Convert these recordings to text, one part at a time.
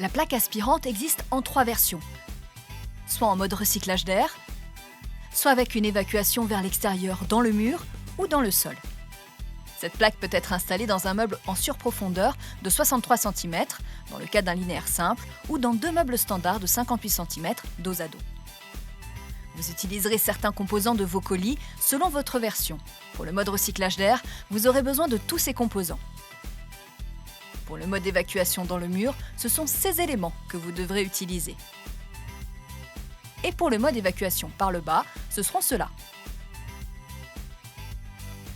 La plaque aspirante existe en 3 versions. Soit en mode recyclage d'air, soit avec une évacuation vers l'extérieur dans le mur ou dans le sol. Cette plaque peut être installée dans un meuble en surprofondeur de 63 cm, dans le cas d'un linéaire simple, ou dans 2 meubles standards de 58 cm dos à dos. Vous utiliserez certains composants de vos colis selon votre version. Pour le mode recyclage d'air, vous aurez besoin de tous ces composants. Pour le mode évacuation dans le mur, ce sont ces éléments que vous devrez utiliser. Et pour le mode évacuation par le bas, ce seront ceux-là.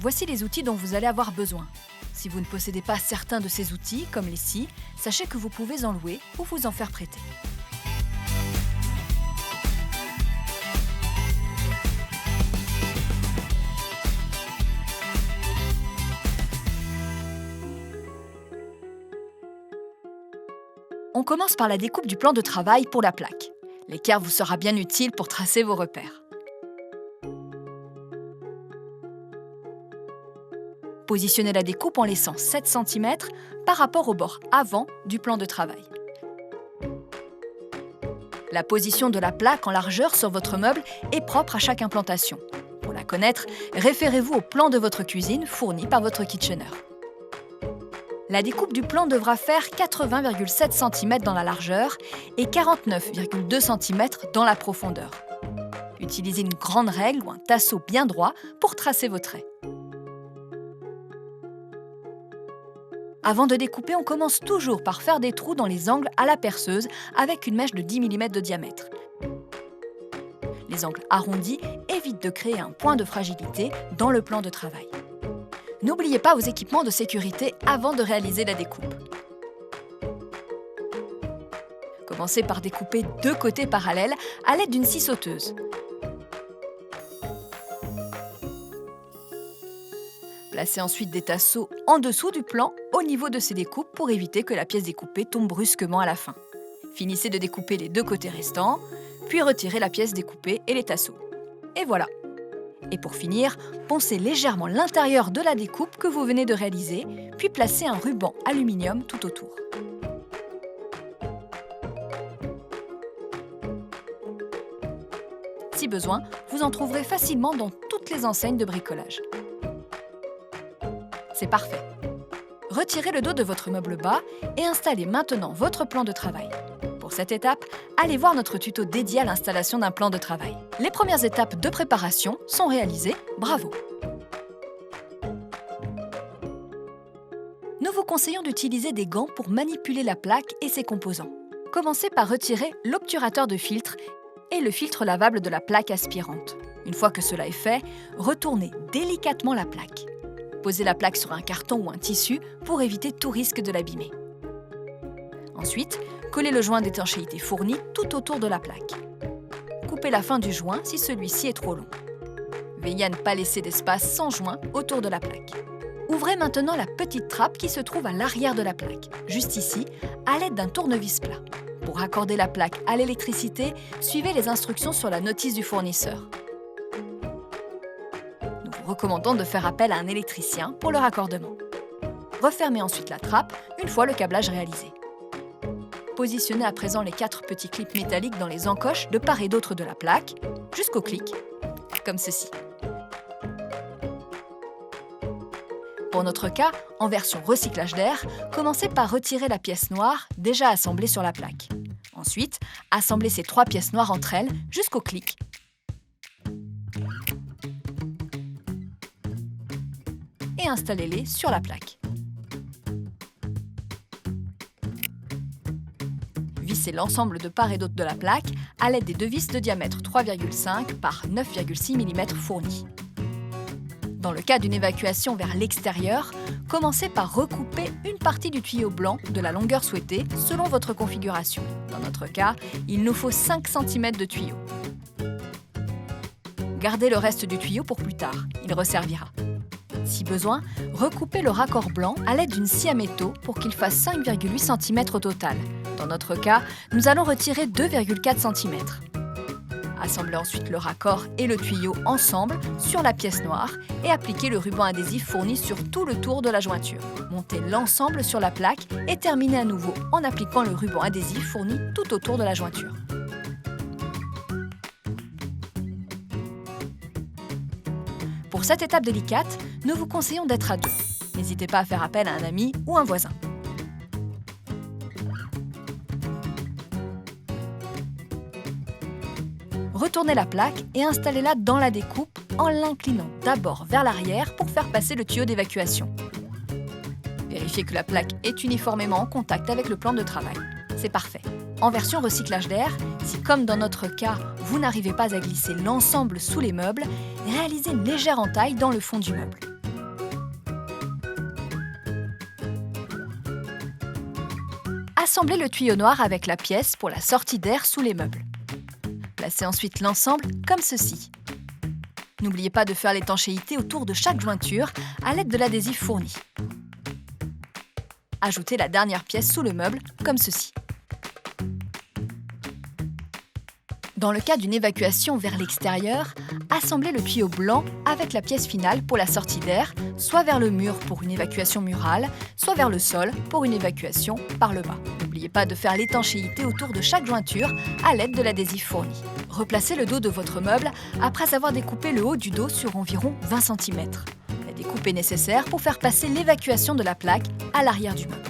Voici les outils dont vous allez avoir besoin. Si vous ne possédez pas certains de ces outils, comme les scies, sachez que vous pouvez en louer ou vous en faire prêter. On commence par la découpe du plan de travail pour la plaque. L'équerre vous sera bien utile pour tracer vos repères. Positionnez la découpe en laissant 7 cm par rapport au bord avant du plan de travail. La position de la plaque en largeur sur votre meuble est propre à chaque implantation. Pour la connaître, référez-vous au plan de votre cuisine fourni par votre Kitchener. La découpe du plan devra faire 80,7 cm dans la largeur et 49,2 cm dans la profondeur. Utilisez une grande règle ou un tasseau bien droit pour tracer vos traits. Avant de découper, on commence toujours par faire des trous dans les angles à la perceuse avec une mèche de 10 mm de diamètre. Les angles arrondis évitent de créer un point de fragilité dans le plan de travail. N'oubliez pas vos équipements de sécurité avant de réaliser la découpe. Commencez par découper 2 côtés parallèles à l'aide d'une scie sauteuse. Placez ensuite des tasseaux en dessous du plan au niveau de ces découpes pour éviter que la pièce découpée tombe brusquement à la fin. Finissez de découper les 2 côtés restants, puis retirez la pièce découpée et les tasseaux. Et voilà! Et pour finir, poncez légèrement l'intérieur de la découpe que vous venez de réaliser, puis placez un ruban aluminium tout autour. Si besoin, vous en trouverez facilement dans toutes les enseignes de bricolage. C'est parfait. Retirez le dos de votre meuble bas et installez maintenant votre plan de travail. Pour cette étape, allez voir notre tuto dédié à l'installation d'un plan de travail. Les premières étapes de préparation sont réalisées, bravo! Nous vous conseillons d'utiliser des gants pour manipuler la plaque et ses composants. Commencez par retirer l'obturateur de filtre et le filtre lavable de la plaque aspirante. Une fois que cela est fait, retournez délicatement la plaque. Posez la plaque sur un carton ou un tissu pour éviter tout risque de l'abîmer. Ensuite, collez le joint d'étanchéité fourni tout autour de la plaque. Coupez la fin du joint si celui-ci est trop long. Veillez à ne pas laisser d'espace sans joint autour de la plaque. Ouvrez maintenant la petite trappe qui se trouve à l'arrière de la plaque, juste ici, à l'aide d'un tournevis plat. Pour raccorder la plaque à l'électricité, suivez les instructions sur la notice du fournisseur. Nous vous recommandons de faire appel à un électricien pour le raccordement. Refermez ensuite la trappe une fois le câblage réalisé. Positionnez à présent les 4 petits clips métalliques dans les encoches de part et d'autre de la plaque, jusqu'au clic, comme ceci. Pour notre cas, en version recyclage d'air, commencez par retirer la pièce noire déjà assemblée sur la plaque. Ensuite, assemblez ces 3 pièces noires entre elles jusqu'au clic. Et installez-les sur la plaque. Vissez l'ensemble de part et d'autre de la plaque à l'aide des 2 vis de diamètre 3,5 par 9,6 mm fournis. Dans le cas d'une évacuation vers l'extérieur, commencez par recouper une partie du tuyau blanc de la longueur souhaitée selon votre configuration. Dans notre cas, il nous faut 5 cm de tuyau. Gardez le reste du tuyau pour plus tard, il resservira. Si besoin, recoupez le raccord blanc à l'aide d'une scie à métaux pour qu'il fasse 5,8 cm au total. Dans notre cas, nous allons retirer 2,4 cm. Assemblez ensuite le raccord et le tuyau ensemble sur la pièce noire et appliquez le ruban adhésif fourni sur tout le tour de la jointure. Montez l'ensemble sur la plaque et terminez à nouveau en appliquant le ruban adhésif fourni tout autour de la jointure. Pour cette étape délicate, nous vous conseillons d'être à deux. N'hésitez pas à faire appel à un ami ou un voisin. Retournez la plaque et installez-la dans la découpe en l'inclinant d'abord vers l'arrière pour faire passer le tuyau d'évacuation. Vérifiez que la plaque est uniformément en contact avec le plan de travail. C'est parfait. En version recyclage d'air, si comme dans notre cas, vous n'arrivez pas à glisser l'ensemble sous les meubles, réalisez une légère entaille dans le fond du meuble. Assemblez le tuyau noir avec la pièce pour la sortie d'air sous les meubles. Placez ensuite l'ensemble comme ceci. N'oubliez pas de faire l'étanchéité autour de chaque jointure à l'aide de l'adhésif fourni. Ajoutez la dernière pièce sous le meuble comme ceci. Dans le cas d'une évacuation vers l'extérieur, assemblez le tuyau blanc avec la pièce finale pour la sortie d'air, soit vers le mur pour une évacuation murale, soit vers le sol pour une évacuation par le bas. N'oubliez pas de faire l'étanchéité autour de chaque jointure à l'aide de l'adhésif fourni. Replacez le dos de votre meuble après avoir découpé le haut du dos sur environ 20 cm. La découpe est nécessaire pour faire passer l'évacuation de la plaque à l'arrière du meuble.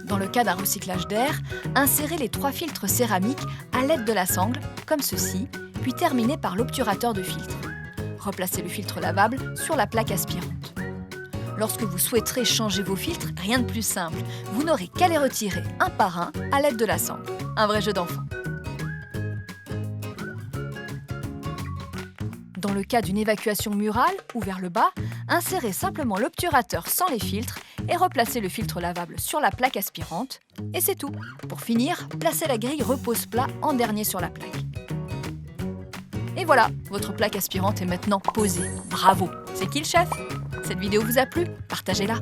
Dans le cas d'un recyclage d'air, insérez les 3 filtres céramiques à l'aide de la sangle, comme ceci, puis terminez par l'obturateur de filtre. Replacez le filtre lavable sur la plaque aspirante. Lorsque vous souhaiterez changer vos filtres, rien de plus simple. Vous n'aurez qu'à les retirer un par un à l'aide de la sangle. Un vrai jeu d'enfant. Dans le cas d'une évacuation murale ou vers le bas, insérez simplement l'obturateur sans les filtres et replacez le filtre lavable sur la plaque aspirante. Et c'est tout. Pour finir, placez la grille repose-plat en dernier sur la plaque. Et voilà, votre plaque aspirante est maintenant posée. Bravo! C'est qui le chef? Cette vidéo vous a plu? Partagez-la!